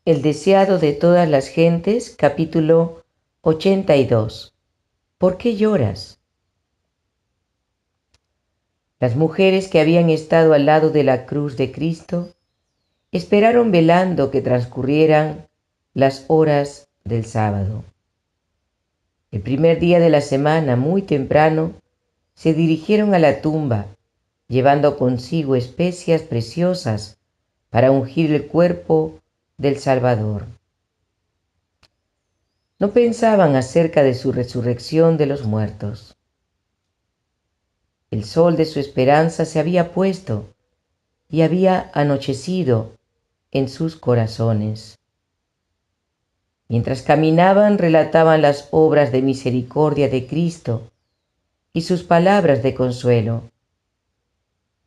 El deseado de todas las gentes, capítulo 82. ¿Por qué lloras? Las mujeres que habían estado al lado de la cruz de Cristo esperaron velando que transcurrieran las horas del sábado. El primer día de la semana, muy temprano, se dirigieron a la tumba, llevando consigo especias preciosas para ungir el cuerpo del Salvador. No pensaban acerca de su resurrección de los muertos. El sol de su esperanza se había puesto y había anochecido en sus corazones. Mientras caminaban, relataban las obras de misericordia de Cristo y sus palabras de consuelo,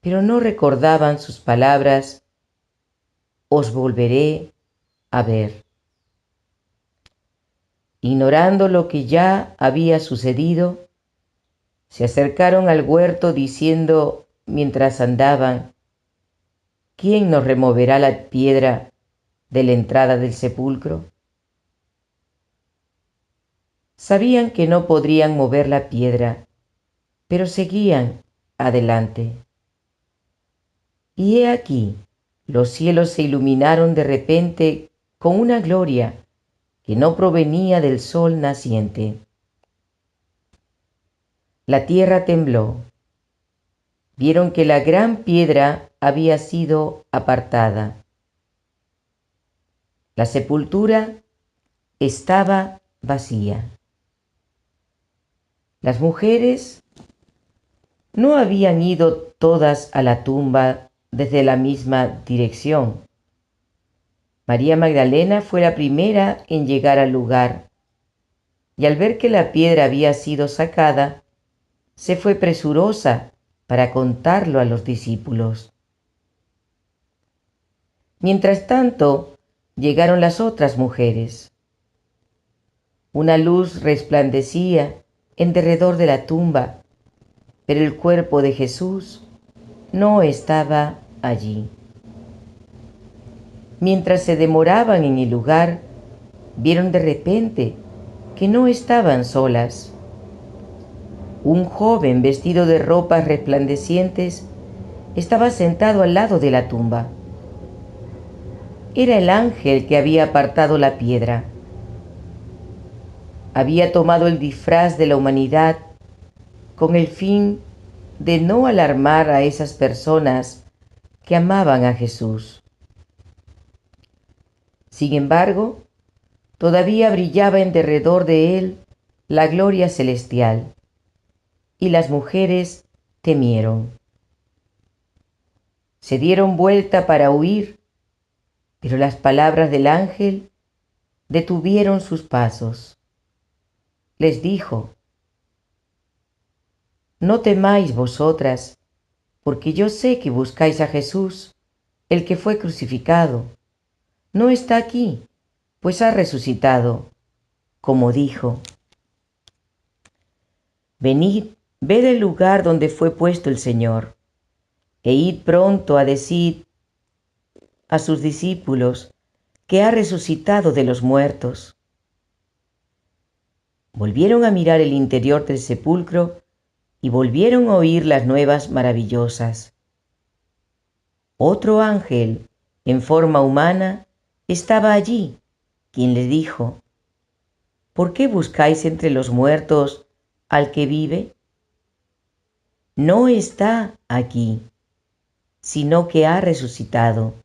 pero no recordaban sus palabras: os volveré a ver. Ignorando lo que ya había sucedido, se acercaron al huerto diciendo mientras andaban: ¿quién nos removerá la piedra de la entrada del sepulcro? Sabían que no podrían mover la piedra, pero seguían adelante. Y he aquí, los cielos se iluminaron de repente con una gloria que no provenía del sol naciente. La tierra tembló. Vieron que la gran piedra había sido apartada. La sepultura estaba vacía. Las mujeres no habían ido todas a la tumba desde la misma dirección. María Magdalena fue la primera en llegar al lugar, y al ver que la piedra había sido sacada, se fue presurosa para contarlo a los discípulos. Mientras tanto, llegaron las otras mujeres. Una luz resplandecía en derredor de la tumba, pero el cuerpo de Jesús no estaba allí. Mientras se demoraban en el lugar, vieron de repente que no estaban solas. Un joven vestido de ropas resplandecientes estaba sentado al lado de la tumba. Era el ángel que había apartado la piedra. Había tomado el disfraz de la humanidad con el fin de no alarmar a esas personas que amaban a Jesús. Sin embargo, todavía brillaba en derredor de él la gloria celestial, y las mujeres temieron. Se dieron vuelta para huir, pero las palabras del ángel detuvieron sus pasos. Les dijo: no temáis vosotras, porque yo sé que buscáis a Jesús, el que fue crucificado. No está aquí, pues ha resucitado, como dijo. Venid, ved el lugar donde fue puesto el Señor, e id pronto a decir a sus discípulos que ha resucitado de los muertos. Volvieron a mirar el interior del sepulcro y volvieron a oír las nuevas maravillosas. Otro ángel, en forma humana, estaba allí, quien les dijo: ¿por qué buscáis entre los muertos al que vive? No está aquí, sino que ha resucitado.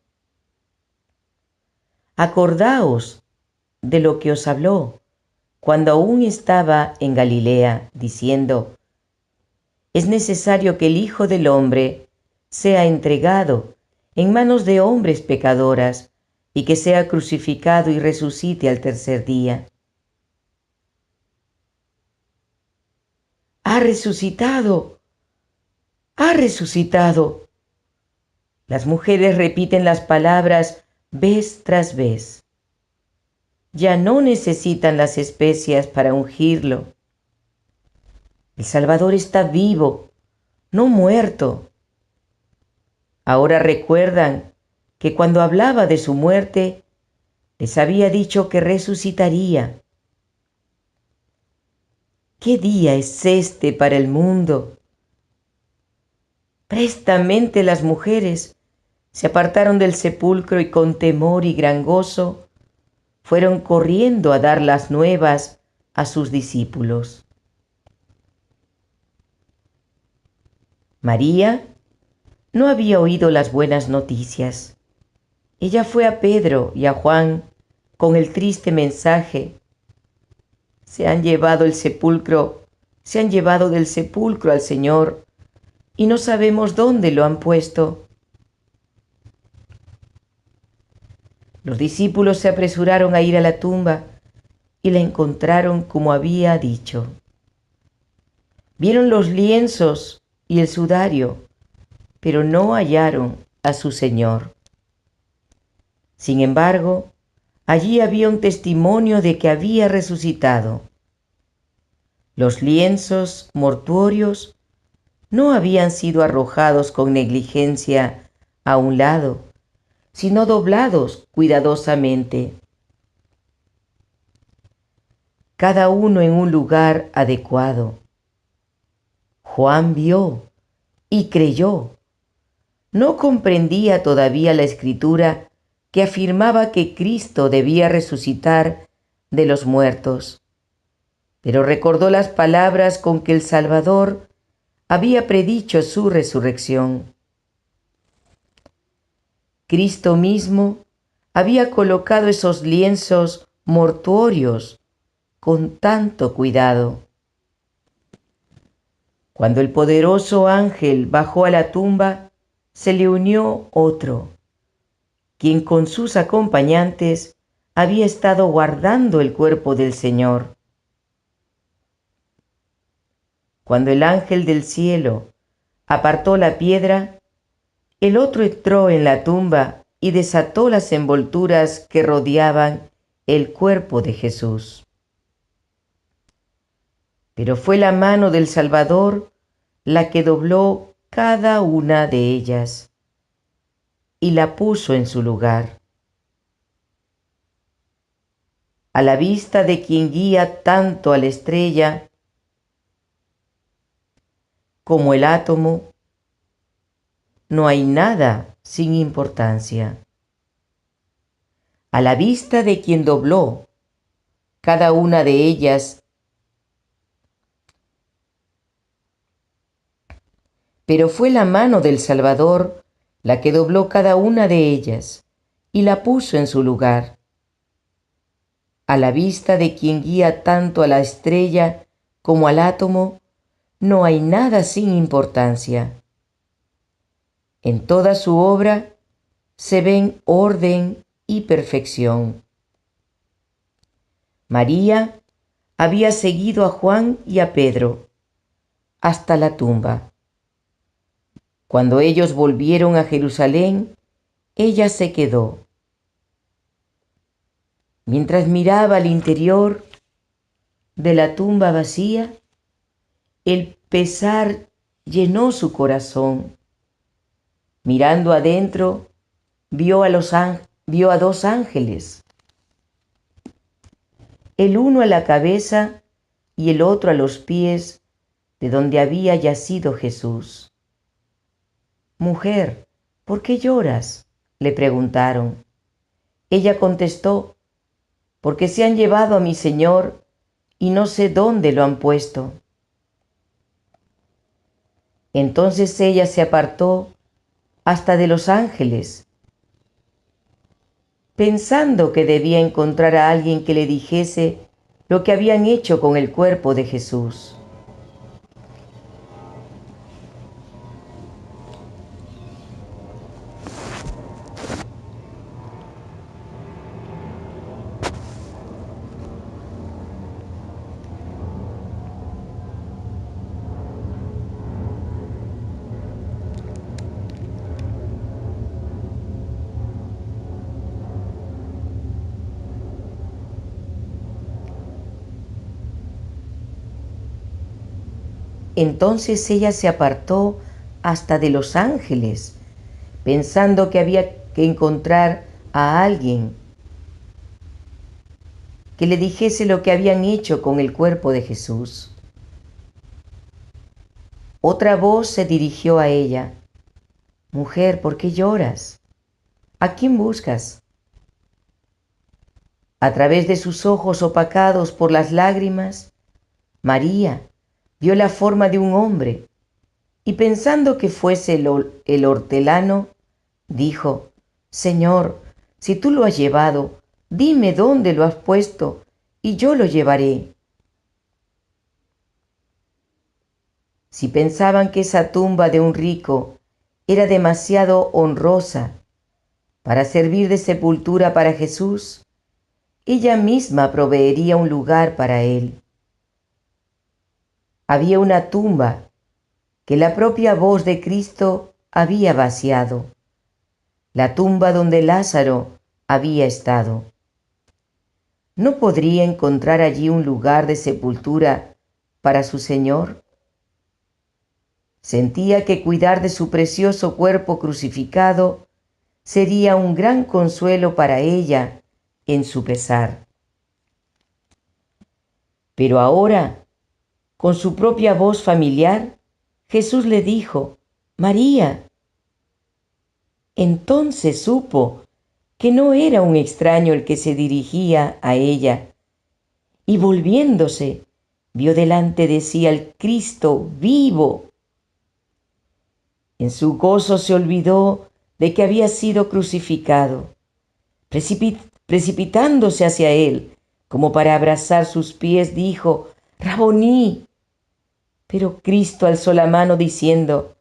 Acordaos de lo que os habló cuando aún estaba en Galilea, diciendo: es necesario que el Hijo del Hombre sea entregado en manos de hombres pecadoras y que sea crucificado y resucite al tercer día. ¡Ha resucitado! ¡Ha resucitado! Las mujeres repiten las palabras vez tras vez. Ya no necesitan las especias para ungirlo. El Salvador está vivo, no muerto. Ahora recuerdan que cuando hablaba de su muerte, Les había dicho que resucitaría. ¿Qué día es este para el mundo? Prestamente las mujeres se apartaron del sepulcro y con temor y gran gozo fueron corriendo a dar las nuevas a sus discípulos. María no había oído las buenas noticias. Ella fue a Pedro y a Juan con el triste mensaje: se han llevado del sepulcro al Señor y no sabemos dónde lo han puesto. Los discípulos se apresuraron a ir a la tumba y la encontraron como había dicho. Vieron los lienzos y el sudario, pero no hallaron a su Señor. Sin embargo, allí había un testimonio de que había resucitado. Los lienzos mortuorios no habían sido arrojados con negligencia a un lado, sino doblados cuidadosamente, cada uno en un lugar adecuado. Juan vio y creyó. No comprendía todavía la Escritura que afirmaba que Cristo debía resucitar de los muertos, pero recordó las palabras con que el Salvador había predicho su resurrección. Cristo mismo había colocado esos lienzos mortuorios con tanto cuidado. Cuando el poderoso ángel bajó a la tumba, se le unió otro, quien con sus acompañantes había estado guardando el cuerpo del Señor. Cuando el ángel del cielo apartó la piedra, el otro entró en la tumba y desató las envolturas que rodeaban el cuerpo de Jesús. Pero fue la mano del Salvador la que dobló cada una de ellas y la puso en su lugar. A la vista de quien guía tanto a la estrella como el átomo, no hay nada sin importancia. A la vista de quien dobló cada una de ellas, pero fue la mano del Salvador la que dobló cada una de ellas y la puso en su lugar. A la vista de quien guía tanto a la estrella como al átomo, no hay nada sin importancia. En toda su obra se ven orden y perfección. María había seguido a Juan y a Pedro hasta la tumba. Cuando ellos volvieron a Jerusalén, ella se quedó. Mientras miraba al interior de la tumba vacía, el pesar llenó su corazón. Mirando adentro, vio a dos ángeles, el uno a la cabeza y el otro a los pies de donde había yacido Jesús. «Mujer, ¿por qué lloras?», le preguntaron. Ella contestó: «Porque se han llevado a mi Señor y no sé dónde lo han puesto». Entonces ella se apartó hasta de los ángeles, pensando que debía encontrar a alguien que le dijese lo que habían hecho con el cuerpo de Jesús. Entonces ella se apartó hasta de los ángeles, pensando que había que encontrar a alguien que le dijese lo que habían hecho con el cuerpo de Jesús. Otra voz se dirigió a ella. «Mujer, ¿por qué lloras? ¿A quién buscas?» A través de sus ojos opacados por las lágrimas, María vio la forma de un hombre y pensando que fuese el hortelano, dijo: «Señor, si tú lo has llevado, dime dónde lo has puesto y yo lo llevaré». Si pensaban que esa tumba de un rico era demasiado honrosa para servir de sepultura para Jesús, ella misma proveería un lugar para él. Había una tumba que la propia voz de Cristo había vaciado, la tumba donde Lázaro había estado. ¿No podría encontrar allí un lugar de sepultura para su Señor? Sentía que cuidar de su precioso cuerpo crucificado sería un gran consuelo para ella en su pesar. Pero ahora, con su propia voz familiar, Jesús le dijo: «María». Entonces supo que no era un extraño el que se dirigía a ella, y volviéndose, vio delante de sí al Cristo vivo. En su gozo se olvidó de que había sido crucificado. Precipitándose hacia él, como para abrazar sus pies, dijo: «Raboní». Pero Cristo alzó la mano diciendo: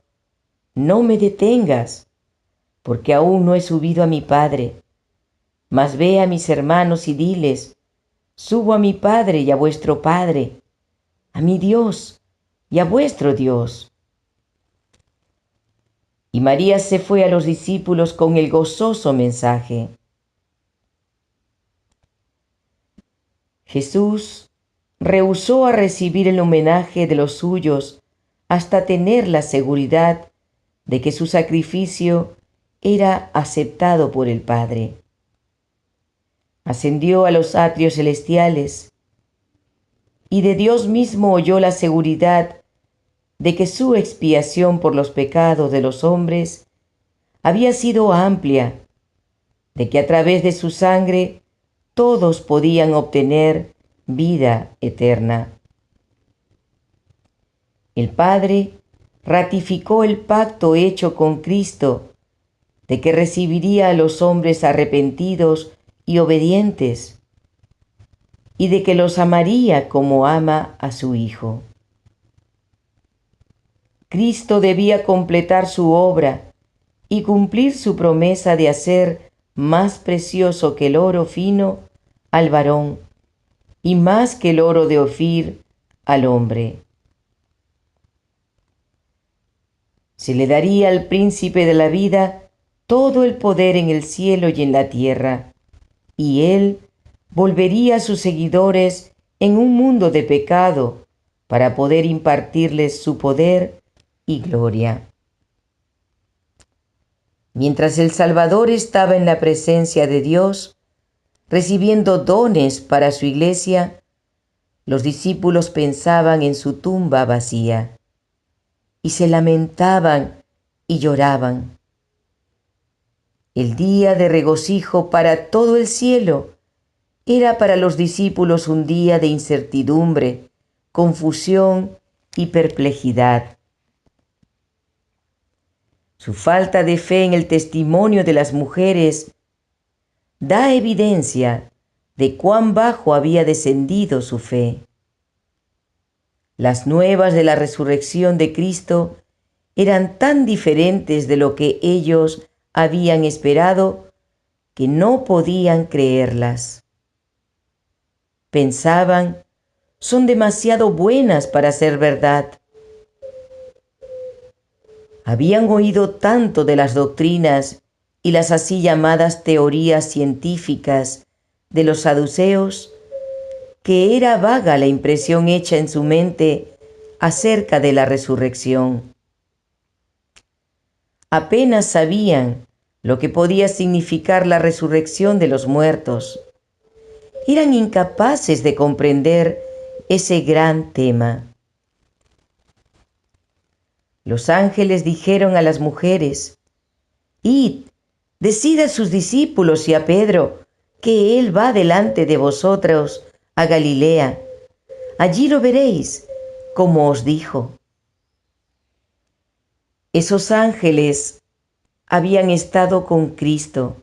«No me detengas, porque aún no he subido a mi Padre. Mas ve a mis hermanos y diles: subo a mi Padre y a vuestro Padre, a mi Dios y a vuestro Dios». Y María se fue a los discípulos con el gozoso mensaje. Jesús rehusó a recibir el homenaje de los suyos hasta tener la seguridad de que su sacrificio era aceptado por el Padre. Ascendió a los atrios celestiales y de Dios mismo oyó la seguridad de que su expiación por los pecados de los hombres había sido amplia, de que a través de su sangre todos podían obtener vida eterna. El Padre ratificó el pacto hecho con Cristo de que recibiría a los hombres arrepentidos y obedientes, y de que los amaría como ama a su Hijo. Cristo debía completar su obra y cumplir su promesa de hacer más precioso que el oro fino al varón y más que el oro de Ofir al hombre. Se le daría al príncipe de la vida todo el poder en el cielo y en la tierra, y él volvería a sus seguidores en un mundo de pecado para poder impartirles su poder y gloria. Mientras el Salvador estaba en la presencia de Dios, recibiendo dones para su iglesia, los discípulos pensaban en su tumba vacía y se lamentaban y lloraban. El día de regocijo para todo el cielo era para los discípulos un día de incertidumbre, confusión y perplejidad. Su falta de fe en el testimonio de las mujeres da evidencia de cuán bajo había descendido su fe. Las nuevas de la resurrección de Cristo eran tan diferentes de lo que ellos habían esperado que no podían creerlas. Pensaban: son demasiado buenas para ser verdad. Habían oído tanto de las doctrinas y las así llamadas teorías científicas de los saduceos que era vaga la impresión hecha en su mente acerca de la resurrección. Apenas sabían lo que podía significar la resurrección de los muertos, eran incapaces de comprender ese gran tema. Los ángeles dijeron a las mujeres: «Id, decid a sus discípulos y a Pedro que él va delante de vosotros a Galilea. Allí lo veréis, como os dijo». Esos ángeles habían estado con Cristo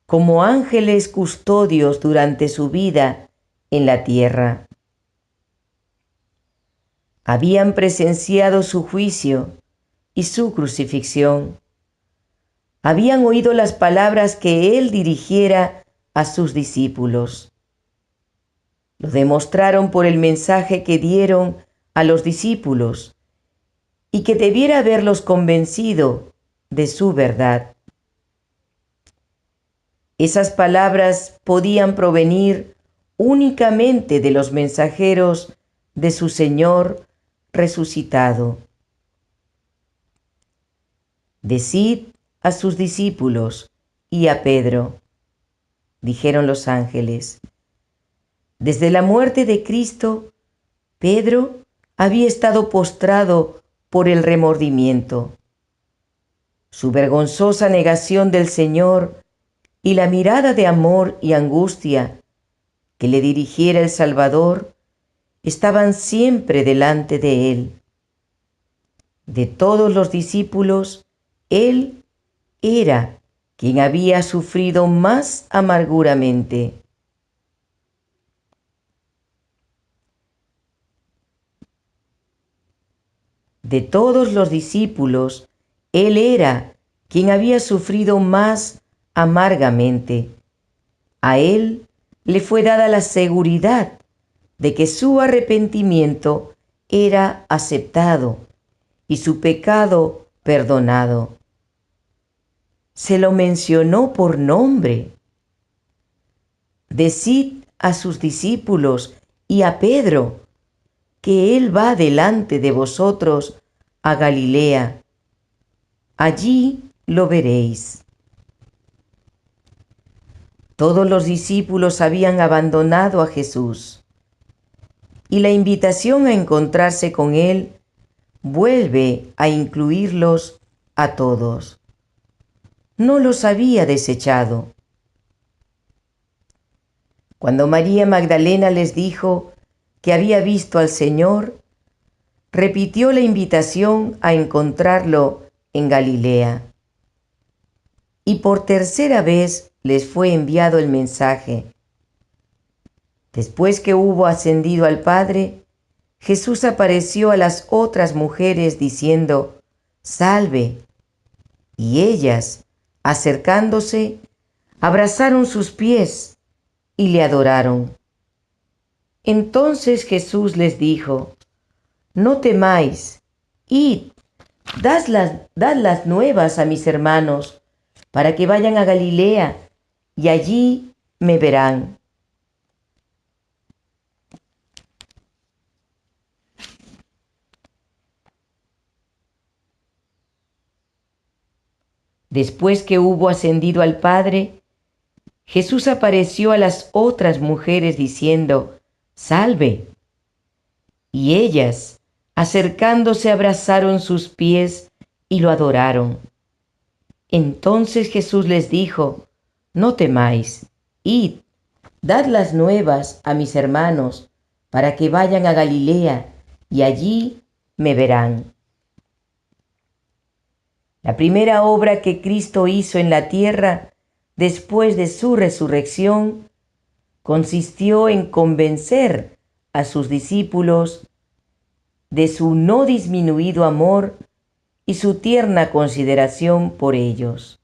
como ángeles custodios durante su vida en la tierra. Habían presenciado su juicio y su crucifixión. Habían oído las palabras que él dirigiera a sus discípulos. Lo demostraron por el mensaje que dieron a los discípulos y que debiera haberlos convencido de su verdad. Esas palabras podían provenir únicamente de los mensajeros de su Señor resucitado. «Decid a sus discípulos y a Pedro», dijeron los ángeles. Desde la muerte de Cristo, Pedro había estado postrado por el remordimiento. Su vergonzosa negación del Señor y la mirada de amor y angustia que le dirigiera el Salvador estaban siempre delante de él. De todos los discípulos, él era quien había sufrido más amarguramente. De todos los discípulos, él era quien había sufrido más amargamente. A él le fue dada la seguridad de que su arrepentimiento era aceptado y su pecado perdonado. Se lo mencionó por nombre. Decid a sus discípulos y a Pedro que él va delante de vosotros a Galilea. Allí lo veréis. Todos los discípulos habían abandonado a Jesús, y la invitación a encontrarse con él vuelve a incluirlos a todos. No los había desechado. Cuando María Magdalena les dijo que había visto al Señor, repitió la invitación a encontrarlo en Galilea. Y por tercera vez les fue enviado el mensaje. Después que hubo ascendido al Padre, Jesús apareció a las otras mujeres diciendo: «Salve». Y ellas, acercándose, abrazaron sus pies y le adoraron. Entonces Jesús les dijo: «No temáis, id, dad las nuevas a mis hermanos, para que vayan a Galilea, y allí me verán». Después que hubo ascendido al Padre, Jesús apareció a las otras mujeres diciendo: «Salve». Y ellas, acercándose, abrazaron sus pies y lo adoraron. Entonces Jesús les dijo: «No temáis, id, dad las nuevas a mis hermanos, para que vayan a Galilea, y allí me verán». La primera obra que Cristo hizo en la tierra después de su resurrección consistió en convencer a sus discípulos de su no disminuido amor y su tierna consideración por ellos,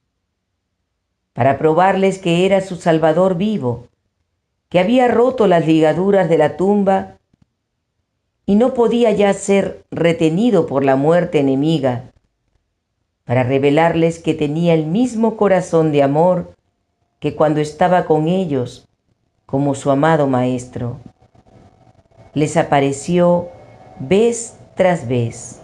para probarles que era su Salvador vivo, que había roto las ligaduras de la tumba y no podía ya ser retenido por la muerte enemiga, para revelarles que tenía el mismo corazón de amor que cuando estaba con ellos como su amado Maestro. Les apareció vez tras vez.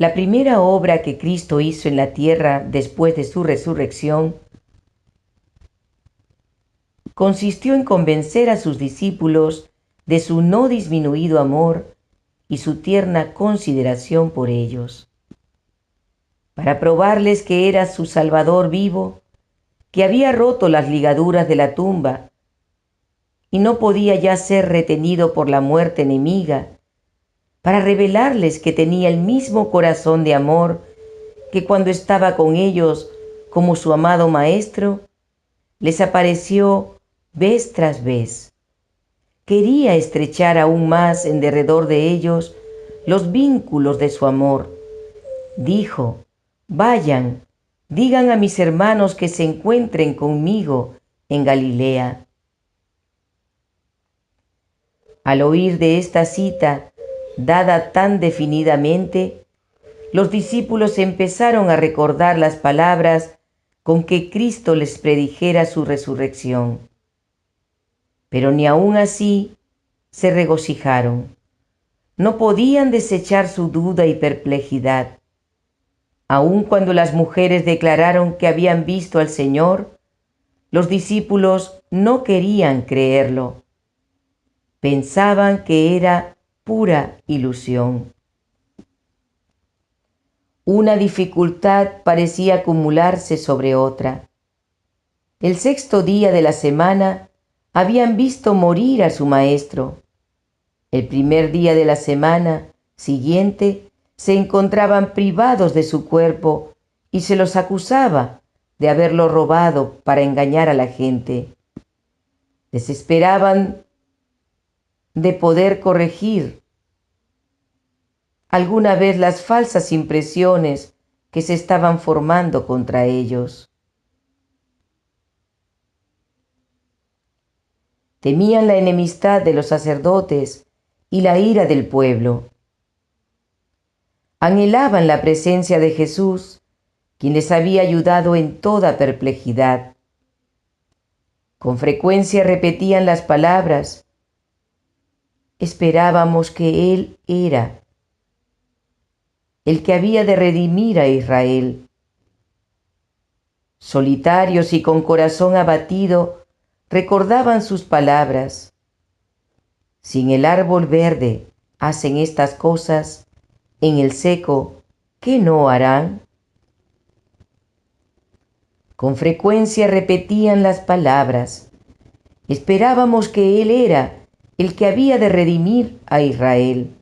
La primera obra que Cristo hizo en la tierra después de su resurrección consistió en convencer a sus discípulos de su no disminuido amor y su tierna consideración por ellos, para probarles que era su Salvador vivo, que había roto las ligaduras de la tumba y no podía ya ser retenido por la muerte enemiga, para revelarles que tenía el mismo corazón de amor que cuando estaba con ellos como su amado Maestro, les apareció vez tras vez. Quería estrechar aún más en derredor de ellos los vínculos de su amor. Dijo: vayan, digan a mis hermanos que se encuentren conmigo en Galilea. Al oír de esta cita, dada tan definidamente, los discípulos empezaron a recordar las palabras con que Cristo les predijera su resurrección. Pero ni aun así se regocijaron. No podían desechar su duda y perplejidad. Aun cuando las mujeres declararon que habían visto al Señor, los discípulos no querían creerlo. Pensaban que era pura ilusión. Una dificultad parecía acumularse sobre otra. El sexto día de la semana habían visto morir a su maestro. El primer día de la semana siguiente se encontraban privados de su cuerpo y se los acusaba de haberlo robado para engañar a la gente. Desesperaban de poder corregir alguna vez las falsas impresiones que se estaban formando contra ellos. Temían la enemistad de los sacerdotes y la ira del pueblo. Anhelaban la presencia de Jesús, quien les había ayudado en toda perplejidad. Con frecuencia repetían las palabras: esperábamos que Él era el que había de redimir a Israel. Solitarios y con corazón abatido, recordaban sus palabras: si en el árbol verde hacen estas cosas, en el seco, ¿qué no harán? Con frecuencia repetían las palabras: esperábamos que Él era el que había de redimir a Israel.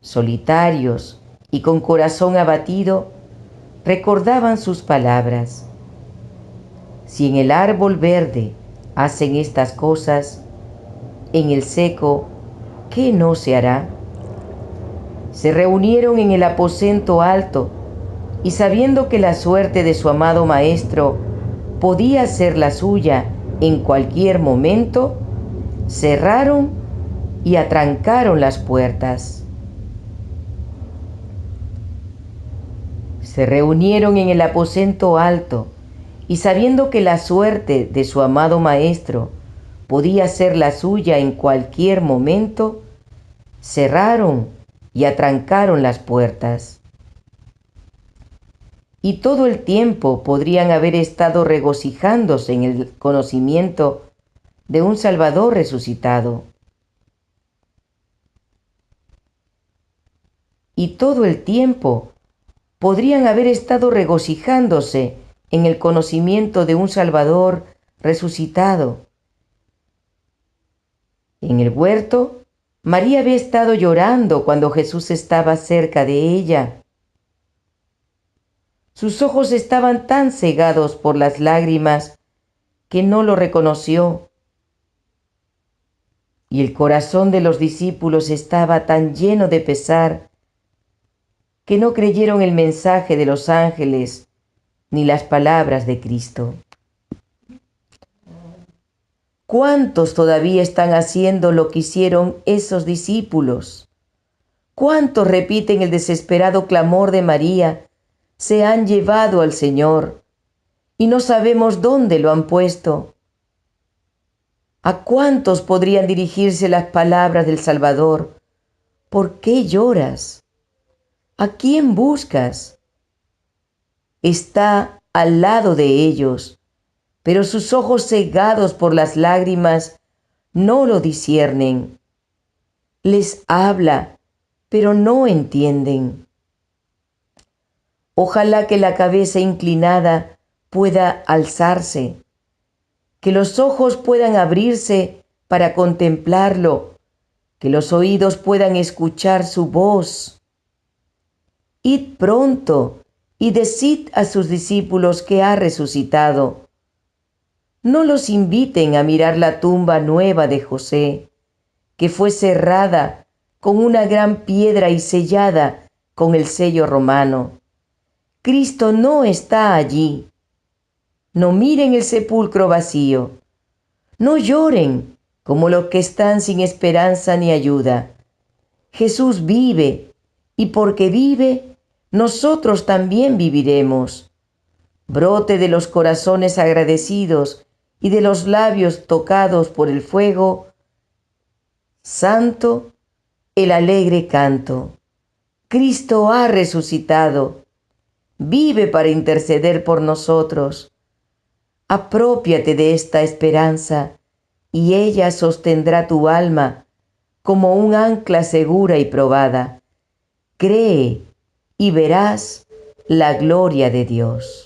Solitarios y con corazón abatido, recordaban sus palabras: si en el árbol verde hacen estas cosas, en el seco, ¿qué no se hará? Se reunieron en el aposento alto y, sabiendo que la suerte de su amado Maestro podía ser la suya en cualquier momento, cerraron y atrancaron las puertas. Se reunieron en el aposento alto y, sabiendo que la suerte de su amado Maestro podía ser la suya en cualquier momento, cerraron y atrancaron las puertas. Y todo el tiempo podrían haber estado regocijándose en el conocimiento de un Salvador resucitado. Y todo el tiempo podrían haber estado regocijándose en el conocimiento de un Salvador resucitado. En el huerto, María había estado llorando cuando Jesús estaba cerca de ella. Sus ojos estaban tan cegados por las lágrimas que no lo reconoció. Y el corazón de los discípulos estaba tan lleno de pesar que no creyeron el mensaje de los ángeles ni las palabras de Cristo. ¿Cuántos todavía están haciendo lo que hicieron esos discípulos? ¿Cuántos repiten el desesperado clamor de María: se han llevado al Señor y no sabemos dónde lo han puesto? ¿A cuántos podrían dirigirse las palabras del Salvador: ¿por qué lloras? ¿A quién buscas? Está al lado de ellos, pero sus ojos cegados por las lágrimas no lo disciernen. Les habla, pero no entienden. Ojalá que la cabeza inclinada pueda alzarse, que los ojos puedan abrirse para contemplarlo, que los oídos puedan escuchar su voz. Id pronto y decid a sus discípulos que ha resucitado. No los inviten a mirar la tumba nueva de José, que fue cerrada con una gran piedra y sellada con el sello romano. Cristo no está allí. No miren el sepulcro vacío. No lloren como los que están sin esperanza ni ayuda. Jesús vive, y porque vive, nosotros también viviremos. Brote de los corazones agradecidos y de los labios tocados por el fuego, santo el alegre canto. Cristo ha resucitado, vive para interceder por nosotros. Aprópiate de esta esperanza y ella sostendrá tu alma como un ancla segura y probada. Cree y verás la gloria de Dios.